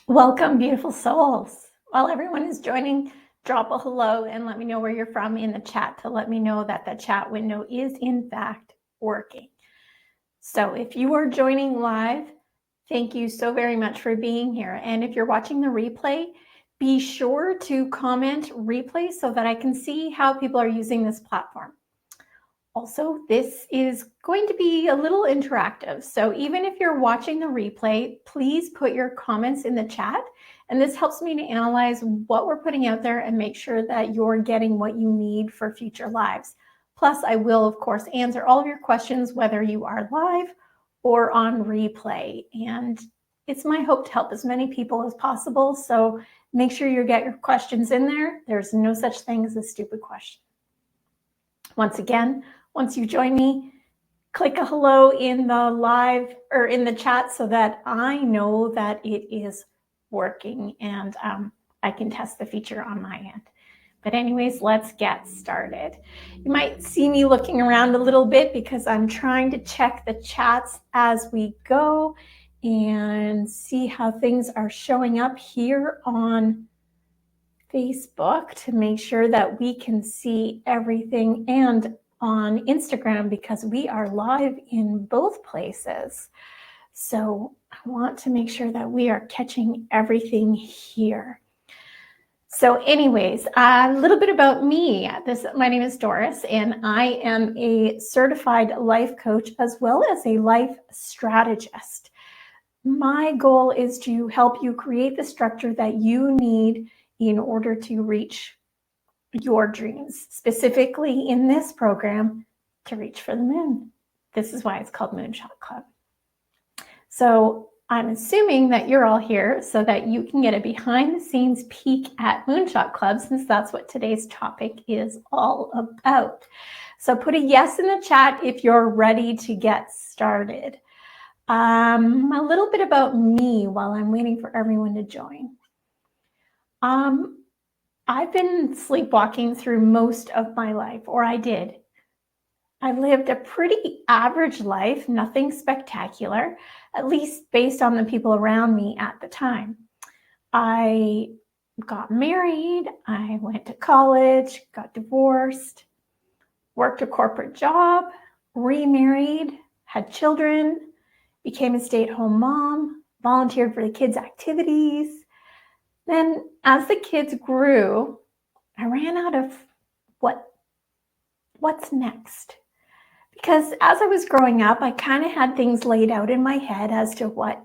Welcome, beautiful souls. While everyone is joining, drop a hello and let me know where you're from in the chat to let me know that the chat window is in fact working. So if you are joining live, thank you so very much for being here. And if you're watching the replay, be sure to comment replay so that I can see how people are using this platform. Also, this is going to be a little interactive. So even if you're watching the replay, please put your comments in the chat. And this helps me to analyze what we're putting out there and make sure that you're getting what you need for future lives. Plus, I will, of course, answer all of your questions, whether you are live or on replay. And it's my hope to help as many people as possible. So make sure you get your questions in there. There's no such thing as a stupid question. Once again, once you join me, click a hello in the live or in the chat so that I know that it is working and I can test the feature on my end. But anyways, let's get started. You might see me looking around a little bit because I'm trying to check the chats as we go and see how things are showing up here on Facebook to make sure that we can see everything, and on Instagram because we are live in both places. So I want to make sure that we are catching everything here. So anyways, a little bit about me. My name is Doris, and I am a certified life coach as well as a life strategist. My goal is to help you create the structure that you need in order to reach your dreams, specifically in this program, to reach for the moon. This is why it's called Moonshot Club. So I'm assuming that you're all here so that you can get a behind the scenes peek at Moonshot Club, since that's what today's topic is all about. So put a yes in the chat if you're ready to get started. A little bit about me while I'm waiting for everyone to join. I've been sleepwalking through most of my life, or I did. I lived a pretty average life, nothing spectacular, at least based on the people around me at the time. I got married, I went to college, got divorced, worked a corporate job, remarried, had children, became a stay-at-home mom, volunteered for the kids' activities. Then as the kids grew, I ran out of what's next. Because as I was growing up, I kind of had things laid out in my head as to what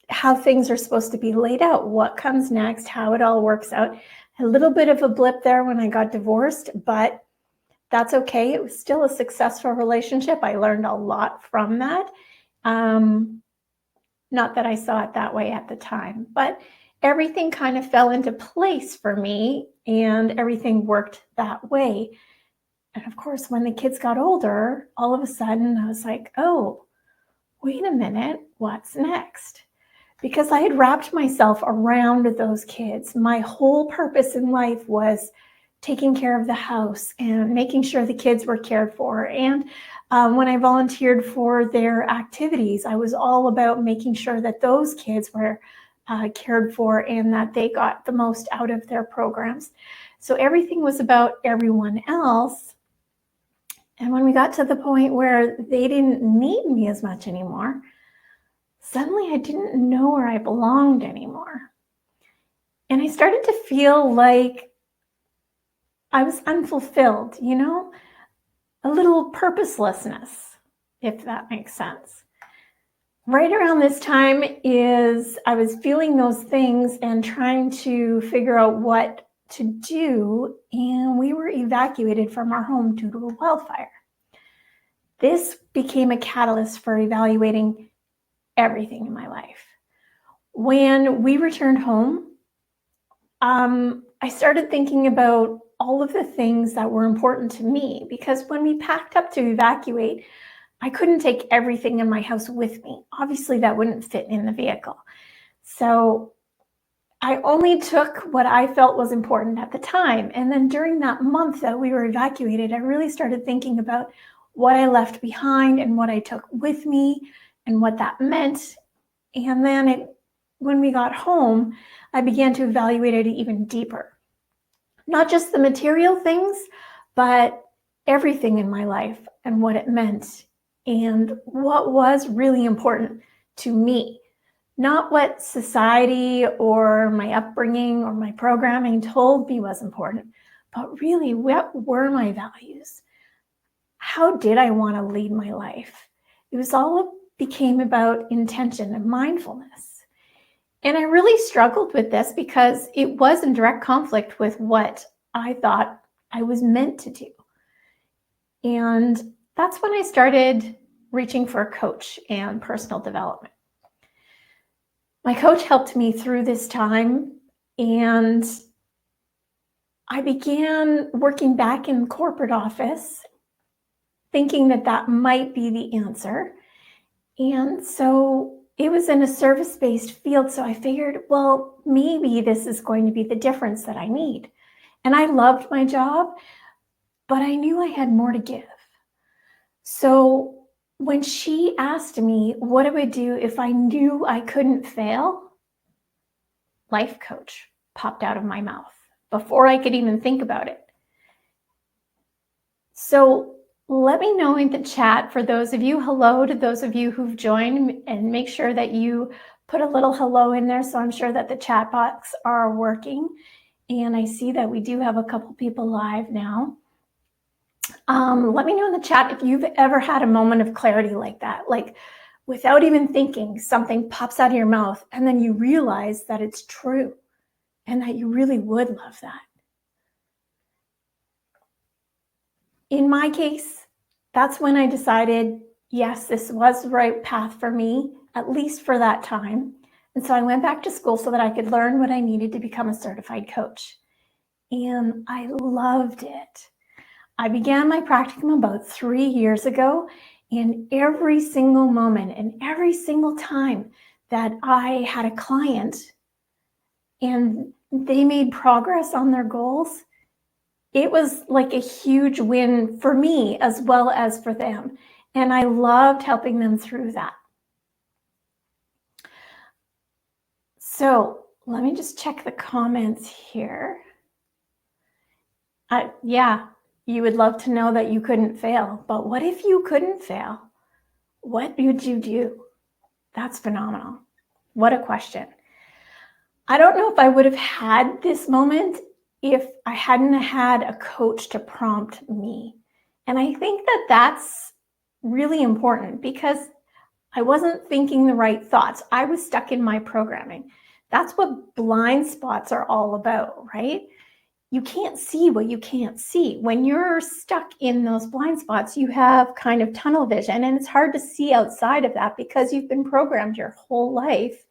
how things are supposed to be laid out, what comes next, how it all works out. A little bit of a blip there when I got divorced, but that's okay. It was still a successful relationship. I learned a lot from that. Not that I saw it that way at the time, but everything kind of fell into place for me and everything worked that way. And of course, when the kids got older, all of a sudden I was like, oh, wait a minute, what's next? Because I had wrapped myself around those kids. My whole purpose in life was taking care of the house and making sure the kids were cared for. And when I volunteered for their activities, I was all about making sure that those kids were cared for and that they got the most out of their programs. So everything was about everyone else. And when we got to the point where they didn't need me as much anymore, suddenly I didn't know where I belonged anymore. And I started to feel like I was unfulfilled, you know, a little purposelessness, if that makes sense. Right around this time I was feeling those things and trying to figure out what to do, and we were evacuated from our home due to a wildfire. This became a catalyst for evaluating everything in my life. When we returned home, I started thinking about all of the things that were important to me, because when we packed up to evacuate, I couldn't take everything in my house with me. Obviously, that wouldn't fit in the vehicle. So I only took what I felt was important at the time. And then during that month that we were evacuated, I really started thinking about what I left behind and what I took with me and what that meant And then when we got home, I began to evaluate it even deeper. Not just the material things, but everything in my life and what it meant and what was really important to me. Not what society or my upbringing or my programming told me was important, but really what were my values? How did I want to lead my life? Became about intention and mindfulness. And I really struggled with this because it was in direct conflict with what I thought I was meant to do. And that's when I started reaching for a coach and personal development. My coach helped me through this time, and I began working back in the corporate office, thinking that that might be the answer. And so it was in a service-based field, so I figured, well, maybe this is going to be the difference that I need. And I loved my job, but I knew I had more to give. So when she asked me, what do I do if I knew I couldn't fail? Life coach popped out of my mouth before I could even think about it. So let me know in the chat, for those of you, hello to those of you who've joined, and make sure that you put a little hello in there, so I'm sure that the chat box are working. And I see that we do have a couple people live now. Let me know in the chat if you've ever had a moment of clarity like that, like without even thinking, something pops out of your mouth and then you realize that it's true and that you really would love that. In my case, that's when I decided, yes, this was the right path for me, at least for that time. And so I went back to school so that I could learn what I needed to become a certified coach. And I loved it. I began my practicum about 3 years ago, and every single moment and every single time that I had a client and they made progress on their goals, it was like a huge win for me as well as for them. And I loved helping them through that. So let me just check the comments here. Yeah, you would love to know that you couldn't fail, but what if you couldn't fail? What would you do? That's phenomenal. What a question. I don't know if I would have had this moment if I hadn't had a coach to prompt me. And I think that that's really important because I wasn't thinking the right thoughts. I was stuck in my programming. That's what blind spots are all about, right? You can't see what you can't see. When you're stuck in those blind spots, you have kind of tunnel vision, and it's hard to see outside of that because you've been programmed your whole life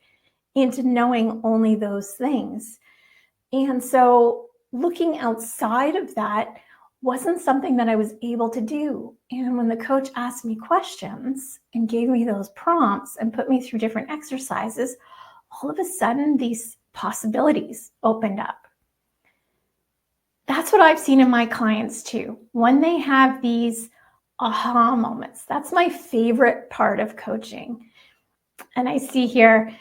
into knowing only those things. And so looking outside of that wasn't something that I was able to do. And when the coach asked me questions and gave me those prompts and put me through different exercises, all of a sudden these possibilities opened up. That's what I've seen in my clients too. When they have these aha moments, that's my favorite part of coaching. And I see here,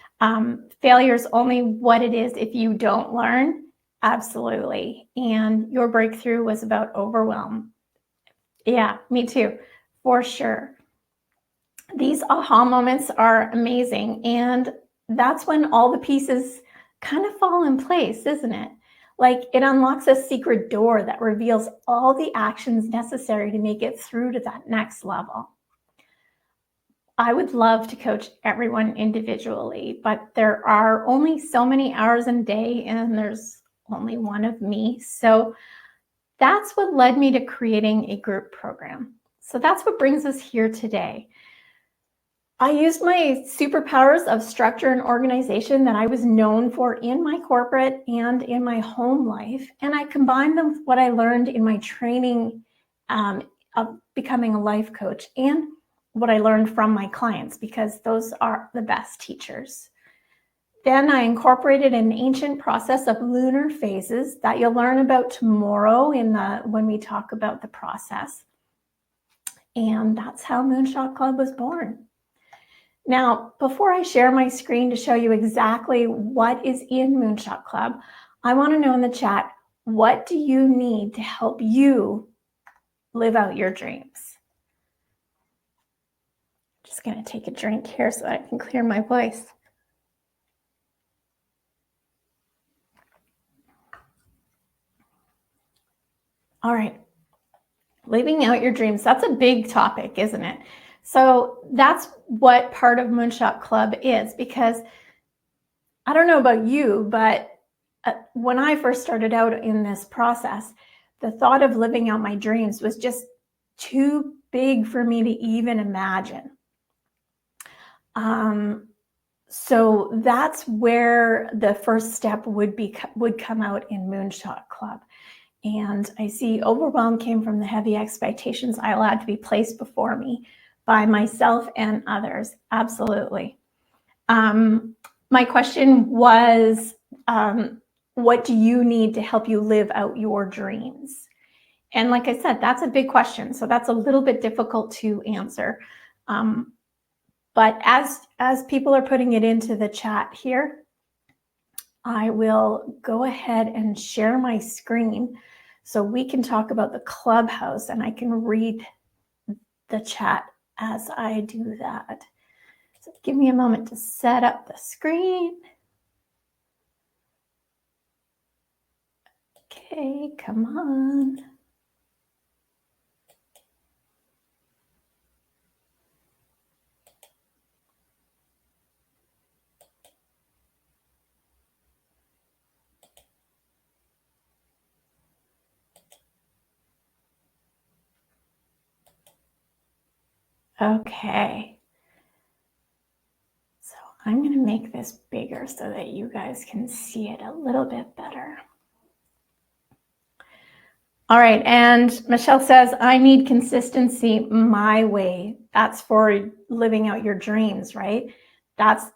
failure is only what it is if you don't learn. Absolutely. And your breakthrough was about overwhelm. Yeah, me too, for sure. These aha moments are amazing. And that's when all the pieces kind of fall in place, isn't it? Like it unlocks a secret door that reveals all the actions necessary to make it through to that next level. I would love to coach everyone individually, but there are only so many hours in a day and there's only one of me. So that's what led me to creating a group program. So that's what brings us here today. I used my superpowers of structure and organization that I was known for in my corporate and in my home life, and I combined them with what I learned in my training of becoming a life coach and what I learned from my clients, because those are the best teachers. Then I incorporated an ancient process of lunar phases that you'll learn about tomorrow when we talk about the process. And that's how Moonshot Club was born. Now, before I share my screen to show you exactly what is in Moonshot Club, I want to know in the chat, what do you need to help you live out your dreams? Just going to take a drink here so I can clear my voice. All right. Living out your dreams. That's a big topic, isn't it? So that's what part of Moonshot Club is, because I don't know about you, but when I first started out in this process, the thought of living out my dreams was just too big for me to even imagine. So that's where the first step would come out in Moonshot Club. And I see overwhelm came from the heavy expectations I allowed to be placed before me by myself and others. Absolutely. My question was, what do you need to help you live out your dreams? And like I said, that's a big question. So that's a little bit difficult to answer. But as people are putting it into the chat here, I will go ahead and share my screen so we can talk about the Clubhouse, and I can read the chat as I do that. So give me a moment to set up the screen. Okay, come on. Okay. So I'm going to make this bigger so that you guys can see it a little bit better. All right, and Michelle says, I need consistency my way. That's for living out your dreams, right? That's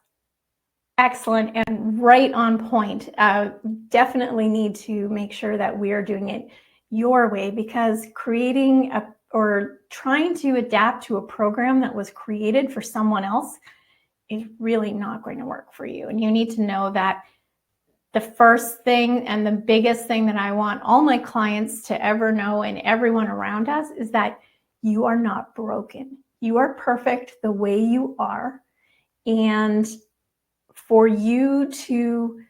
excellent and right on point. Definitely need to make sure that we are doing it your way, because creating or trying to adapt to a program that was created for someone else is really not going to work for you. And you need to know that the first thing and the biggest thing that I want all my clients to ever know, and everyone around us, is that you are not broken. You are perfect the way you are. And for you to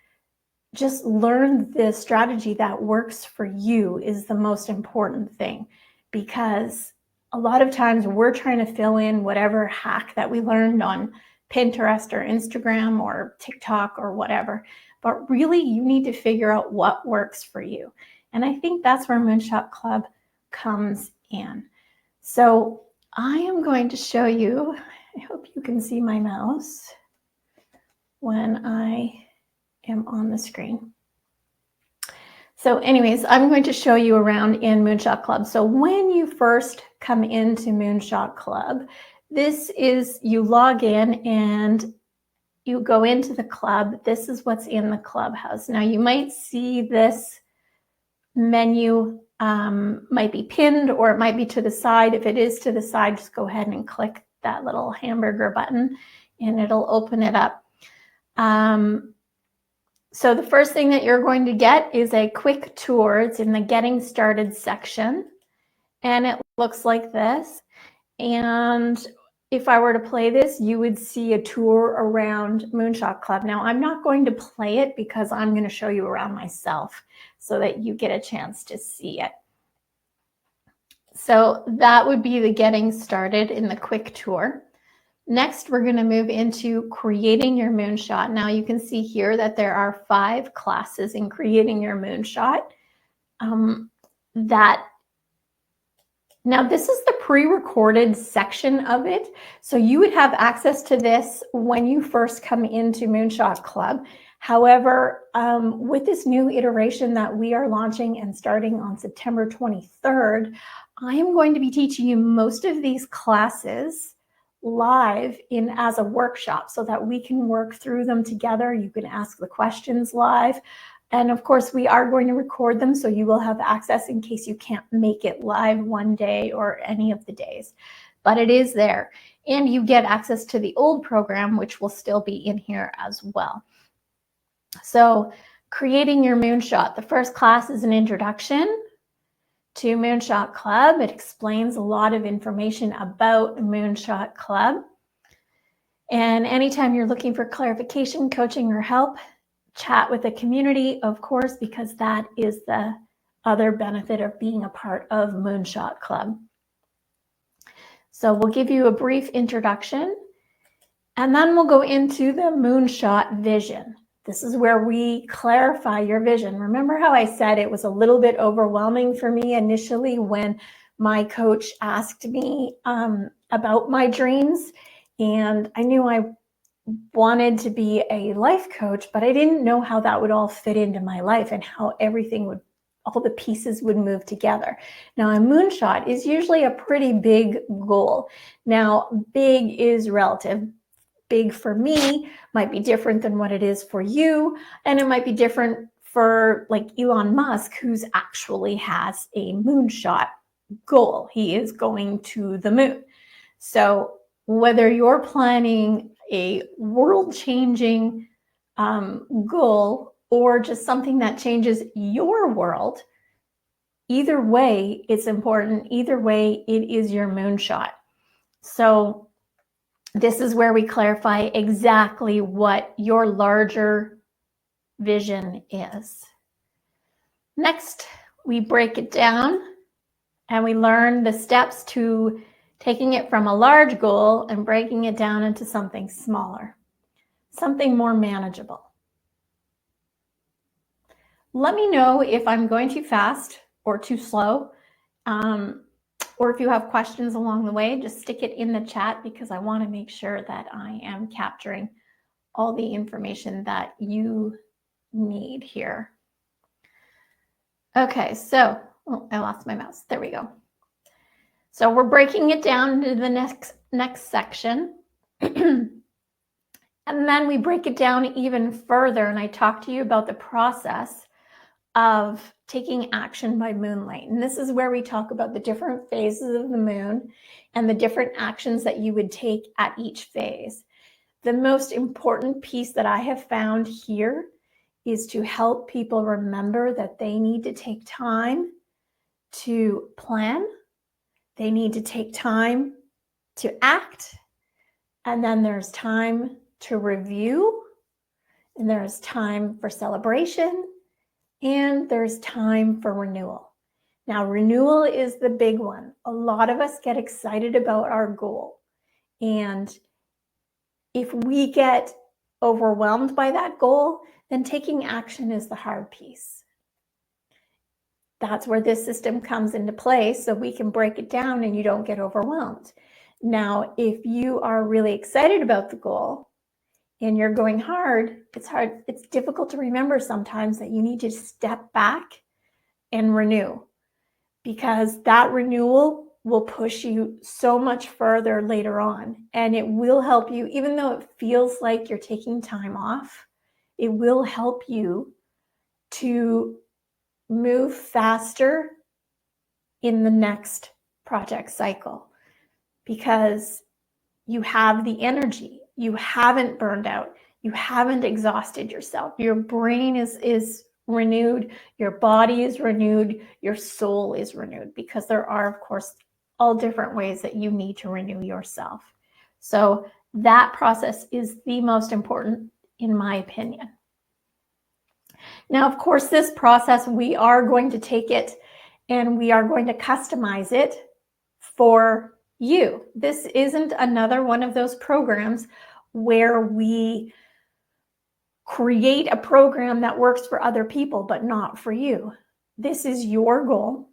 just learn the strategy that works for you is the most important thing, because a lot of times we're trying to fill in whatever hack that we learned on Pinterest or Instagram or TikTok or whatever. But really, you need to figure out what works for you. And I think that's where Moonshot Club comes in. So I am going to show you, I hope you can see my mouse when I am on the screen. So anyways, I'm going to show you around in Moonshot Club. So when you first come into Moonshot Club, this is, you log in and you go into the club. This is what's in the Clubhouse. Now you might see this menu might be pinned, or it might be to the side. If it is to the side, just go ahead and click that little hamburger button and it'll open it up. So the first thing that you're going to get is a quick tour. It's in the Getting Started section, and it looks like this. And if I were to play this, you would see a tour around Moonshot Club. Now, I'm not going to play it because I'm going to show you around myself so that you get a chance to see it. So that would be the Getting Started in the quick tour. Next, we're going to move into creating your moonshot. Now you can see here that there are 5 classes in creating your moonshot. Now this is the pre-recorded section of it. So you would have access to this when you first come into Moonshot Club. However, with this new iteration that we are launching and starting on September 23rd, I am going to be teaching you most of these classes live as a workshop so that we can work through them together. You can ask the questions live. And of course, we are going to record them, so you will have access in case you can't make it live one day or any of the days. but it is there. And you get access to the old program, which will still be in here as well. So creating your moonshot. The first class is an introduction to Moonshot Club. It explains a lot of information about Moonshot Club. And anytime you're looking for clarification, coaching, or help, chat with the community, of course, because that is the other benefit of being a part of Moonshot Club. So we'll give you a brief introduction, and then we'll go into the Moonshot vision. This is where we clarify your vision. Remember how I said it was a little bit overwhelming for me initially when my coach asked me about my dreams, and I knew I wanted to be a life coach, but I didn't know how that would all fit into my life and how everything would, all the pieces would move together. Now, a moonshot is usually a pretty big goal. Now, big is relative. Big for me might be different than what it is for you, and it might be different for like Elon Musk, who's actually has a moonshot goal. He is going to the moon. So whether you're planning a world-changing goal or just something that changes your world, either way, it's important. Either way, it is your moonshot. So this is where we clarify exactly what your larger vision is. Next, we break it down and we learn the steps to taking it from a large goal and breaking it down into something smaller, something more manageable. Let me know if I'm going too fast or too slow, or if you have questions along the way. Just stick it in the chat because I want to make sure that I am capturing all the information that you need here. Okay, so I lost my mouse. There we go. So we're breaking it down into the next section. And then we break it down even further, and I talk to you about the process of taking action by moonlight. And this is where we talk about the different phases of the moon and the different actions that you would take at each phase. The most important piece that I have found here is to help people remember that they need to take time to plan, they need to take time to act, and then there's time to review, and there's time for celebration, and there's time for renewal. Now, renewal is the big one. A lot of us get excited about our goal. And if we get overwhelmed by that goal, then taking action is the hard piece. That's where this system comes into play, so we can break it down and you don't get overwhelmed. Now, if you are really excited about the goal and you're going hard, it's difficult to remember sometimes that you need to step back and renew, because that renewal will push you so much further later on, and it will help you. Even though it feels like you're taking time off, it will help you to move faster in the next project cycle, because you have the energy, you haven't burned out, you haven't exhausted yourself, your brain is renewed, your body is renewed, your soul is renewed, because there are, of course, all different ways that you need to renew yourself. So that process is the most important, in my opinion. Now, of course, this process, we are going to take it and we are going to customize it for you. This isn't another one of those programs where we create a program that works for other people but not for you. This is your goal.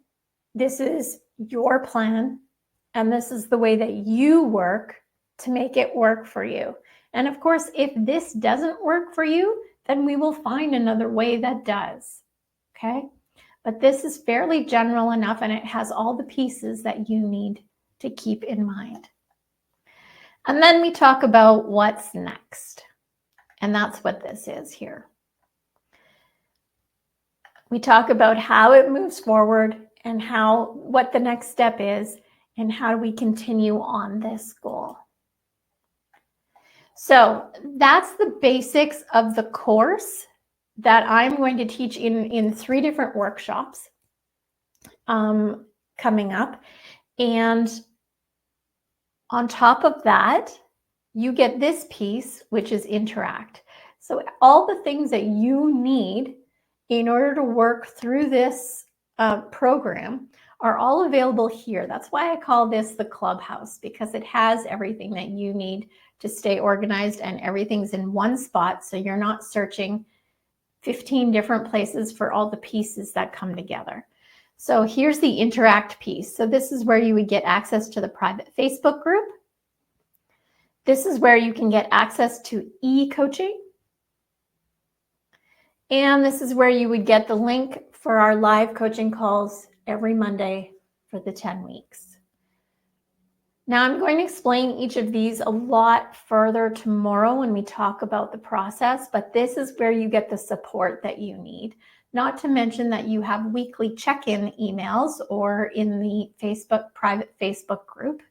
This is your plan. And this is the way that you work to make it work for you. And of course, if this doesn't work for you, then we will find another way that does. Okay? But this is fairly general enough, and it has all the pieces that you need to keep in mind. And then we talk about what's next. And that's what this is here. We talk about how it moves forward and what the next step is, and how do we continue on this goal. So that's the basics of the course that I'm going to teach in 3 different workshops coming up. And on top of that, you get this piece, which is interact. So all the things that you need in order to work through this program are all available here. That's why I call this the clubhouse, because it has everything that you need to stay organized, and everything's in one spot, so you're not searching 15 different places for all the pieces that come together. So here's the interact piece. So this is where you would get access to the private Facebook group. This is where you can get access to e-coaching. And this is where you would get the link for our live coaching calls every Monday for the 10 weeks. Now I'm going to explain each of these a lot further tomorrow when we talk about the process, but this is where you get the support that you need. Not to mention that you have weekly check-in emails or in the private Facebook group,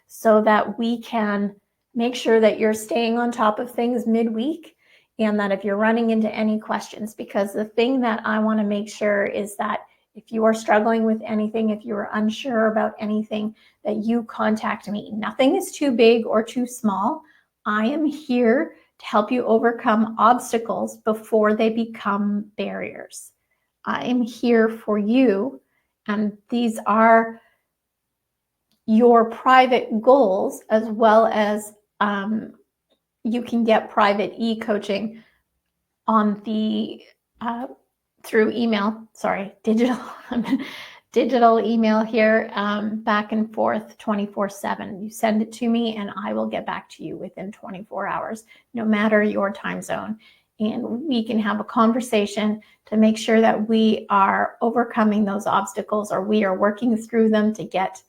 so that we can make sure that you're staying on top of things midweek, and that if you're running into any questions, because the thing that I want to make sure is that if you are struggling with anything, if you are unsure about anything, that you contact me. Nothing is too big or too small. I am here to help you overcome obstacles before they become barriers. I am here for you, and these are your private goals, as well as you can get private e-coaching on the through email, digital email here, back and forth 24/7. You send it to me and I will get back to you within 24 hours, no matter your time zone. And we can have a conversation to make sure that we are overcoming those obstacles, or we are working through them to get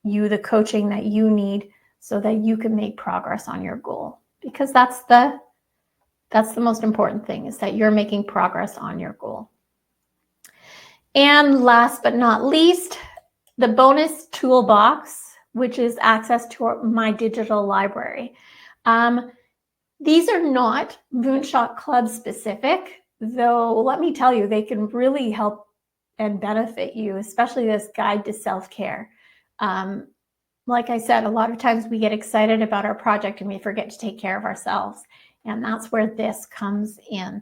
you the coaching that you need so that you can make progress on your goal. Because that's the most important thing, is that you're making progress on your goal. And last but not least, the bonus toolbox, which is access to my digital library. These are not Moonshot Club specific, though let me tell you, they can really help and benefit you, especially this guide to self-care. Like I said, a lot of times we get excited about our project and we forget to take care of ourselves. And that's where this comes in.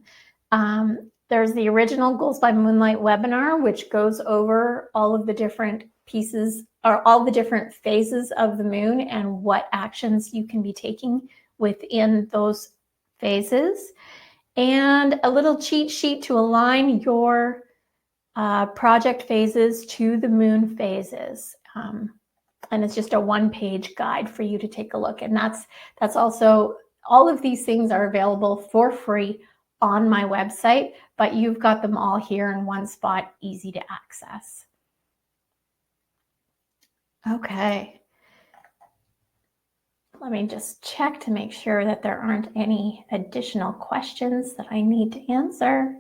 There's the original Goals by Moonlight webinar, which goes over all of the different pieces, or all the different phases of the moon and what actions you can be taking within those phases. And a little cheat sheet to align your project phases to the moon phases. And it's just a 1-page guide for you to take a look. And that's also, all of these things are available for free on my website, but you've got them all here in one spot, easy to access. Okay. Let me just check to make sure that there aren't any additional questions that I need to answer.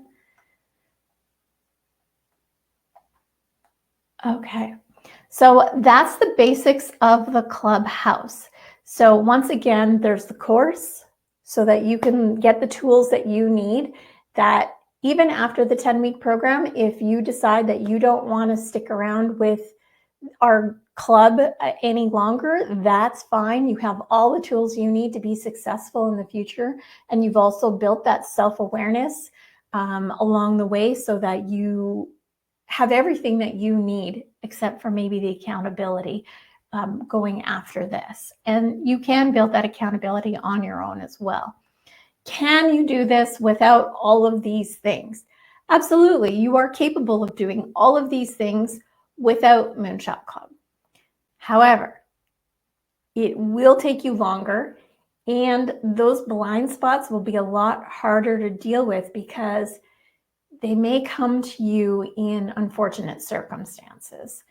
Okay. So that's the basics of the clubhouse. So once again, there's the course so that you can get the tools that you need, that even after the 10-week program, if you decide that you don't want to stick around with our club any longer, that's fine. You have all the tools you need to be successful in the future. And you've also built that self-awareness along the way, so that you have everything that you need, except for maybe the accountability going after this. And you can build that accountability on your own as well. Can you do this without all of these things? Absolutely. You are capable of doing all of these things without Moonshot Club. However, it will take you longer, and those blind spots will be a lot harder to deal with, because they may come to you in unfortunate circumstances.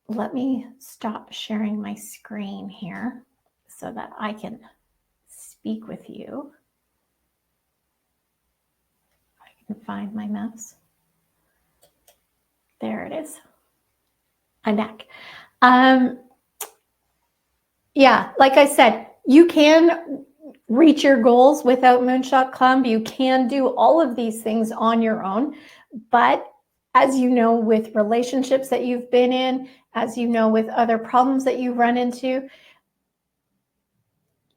Let me stop sharing my screen here so that I can speak with you. I can find my mouse. There it is. a neck. Yeah, like I said, you can reach your goals without Moonshot Club. You can do all of these things on your own. But as you know, with relationships that you've been in, as you know, with other problems that you run into,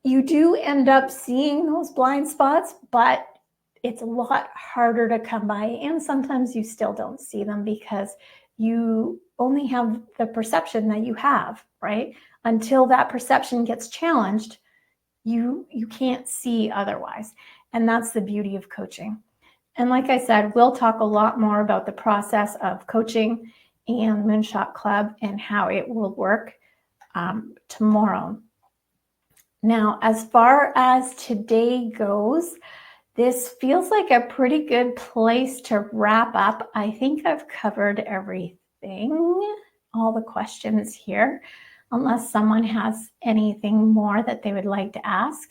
you do end up seeing those blind spots, but it's a lot harder to come by. And sometimes you still don't see them because you only have the perception that you have, right? Until that perception gets challenged, you can't see otherwise. And that's the beauty of coaching. And like I said, we'll talk a lot more about the process of coaching and Moonshot Club and how it will work tomorrow. Now, as far as today goes, this feels like a pretty good place to wrap up. I think I've covered everything, all the questions here, unless someone has anything more that they would like to ask.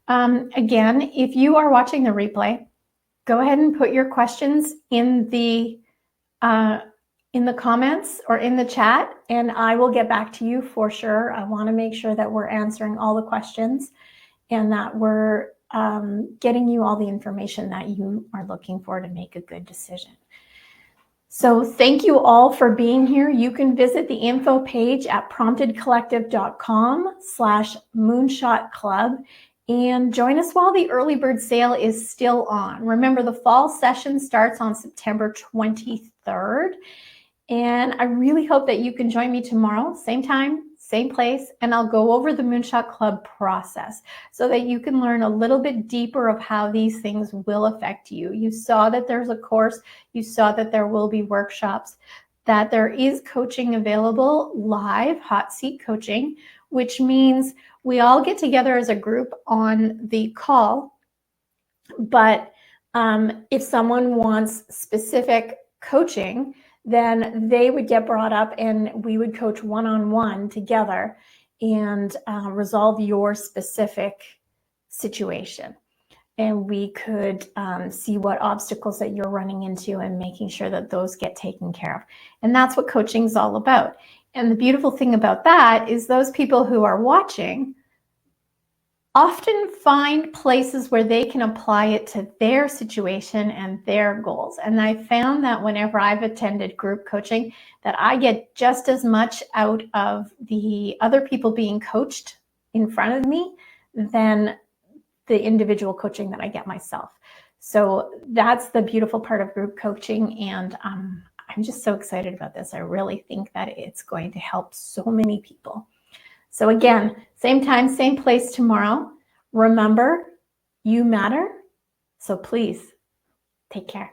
Again, if you are watching the replay, go ahead and put your questions in the comments or in the chat, and I will get back to you for sure. I want to make sure that we're answering all the questions and that we're getting you all the information that you are looking for to make a good decision. So thank you all for being here. You can visit the info page at promptedcollective.com/Moonshot Club and join us while the early bird sale is still on. Remember, the fall session starts on September 23rd. And I really hope that you can join me tomorrow, same time, same place, and I'll go over the Moonshot Club process so that you can learn a little bit deeper of how these things will affect you. You saw that there's a course, you saw that there will be workshops, that there is coaching available, live hot seat coaching, which means we all get together as a group on the call. But if someone wants specific coaching, then they would get brought up and we would coach one-on-one together and resolve your specific situation. And we could see what obstacles that you're running into and making sure that those get taken care of. And that's what coaching is all about. And the beautiful thing about that is those people who are watching often find places where they can apply it to their situation and their goals. And I found that whenever I've attended group coaching, that I get just as much out of the other people being coached in front of me than the individual coaching that I get myself. So that's the beautiful part of group coaching. And I'm just so excited about this. I really think that it's going to help so many people. So again, same time, same place tomorrow. Remember, you matter. So please take care.